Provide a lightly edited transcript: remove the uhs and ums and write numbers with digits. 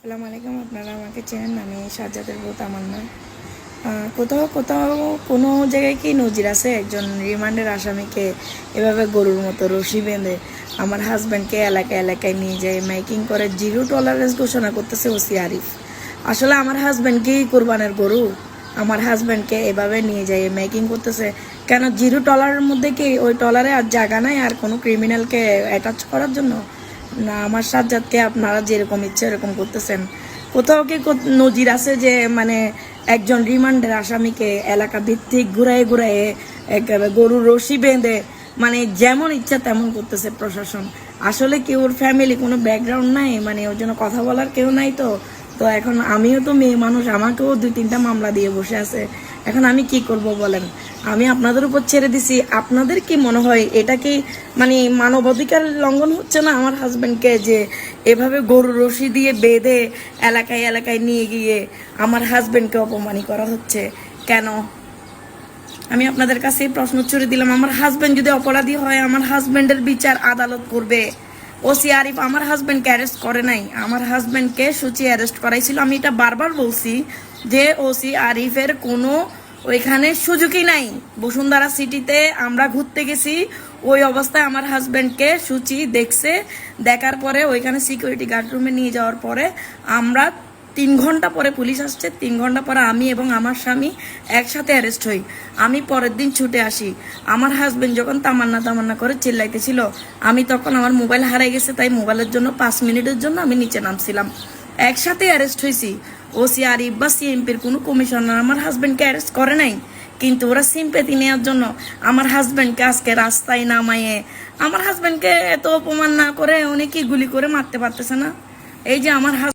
আসসালামু আলাইকুম। আপনারা আমাকে চেনেন, আমি সাজ্জাদের বউ তামান্না। কোথাও কোথাও কোনো জায়গায় কি নজির আছে একজন রিমান্ডের আসামিকে এভাবে গরুর মতো রশি বেঁধে আমার হাজব্যান্ডকে এলাকায় এলাকায় নিয়ে যায় মাইকিং করে জিরো টলারেন্স ঘোষণা করতেছে ওসি আরিফ। আসলে আমার হাজব্যান্ডকেই কোরবানের গরু, আমার হাজব্যান্ডকে এভাবে নিয়ে যায় মেকিং করতেছে কেন? জিরো টলারের মধ্যে কি ওই টলারে আর জায়গা নাই আর কোনো ক্রিমিনালকে অ্যাটাচ করার জন্য? না, আমার সাজ্জাদকে আপনারা যেরকম ইচ্ছে এরকম করতেছেন। কোথাও কি নজির আছে যে মানে একজন রিমান্ডের আসামিকে এলাকা ভিত্তিক ঘুরায় ঘুরায় একেবারে গরুর রশি বেঁধে মানে যেমন ইচ্ছা তেমন করতেছে প্রশাসন? আসলে কি ওর ফ্যামিলি কোনো ব্যাকগ্রাউন্ড নাই, মানে ওর জন্য কথা বলার কেউ নাই? তো তো এখন আমিও তো মেয়ে মানুষ, আমাকেও 2-3টা মামলা দিয়ে বসে আছে। এখন আমি কি করব বলেন? আমি আপনাদের উপর ছেড়ে দিছি। আপনাদের কি মনে হয় এটা কি মানে মানবাধিকার লঙ্ঘন হচ্ছে না আমার হাজব্যান্ডকে যে এভাবে গরুর রশি দিয়ে বেঁধে এলাকায় এলাকায় নিয়ে গিয়ে আমার হাজব্যান্ডকে অপমানি করা হচ্ছে কেন? আমি আপনাদের কাছে প্রশ্ন ছুড়ে দিলাম, আমার হাজব্যান্ড যদি অপরাধী হয় আমার হাজব্যান্ডের বিচার আদালত করবে। ওসি আরিফ আমার হাজব্যান্ডকে অ্যারেস্ট করে নাই, আমার হাজব্যান্ডকে সুচি অ্যারেস্ট করাইছিল। আমি এটা বারবার বলছি যে ওসি আরিফের কোনো ওইখানে সুযোগই নাই। বসুন্ধরা সিটিতে আমরা ঘুরতে গেছি, ওই অবস্থায় আমার হাজব্যান্ডকে সুচি দেখছে। দেখার পরে ওইখানে সিকিউরিটি গার্ড রুমে নিয়ে যাওয়ার পরে আমরা 3 ঘন্টা পরে পুলিশ আসছে, 3 ঘন্টা পরে আমি এবং আমার স্বামী একসাথে অ্যারেস্ট হই। আমি পরের দিন ছুটে আসি। আমার হাজবেন্ড যখন তামান্না তামান্না করে চিল্লাইতেছিল, আমি তখন আমার মোবাইল হারাই গেছে, তাই মোবাইলের জন্য 5 মিনিটের জন্য আমি নিচে নামছিলাম। একসাথে অ্যারেস্ট হয়েছি। ওসি আরিফ বা সিএমপির কোনো কমিশনার আমার হাজবেন্ডকে অ্যারেস্ট করে নাই, কিন্তু ওরা সিম্পেথি নেওয়ার জন্য আমার হাজবেন্ডকে আজকে রাস্তায় নামাইয়ে আমার হাজবেন্ডকে এত অপমান না করে উনি কি গুলি করে মারতে পারতেছে না? এই যে আমার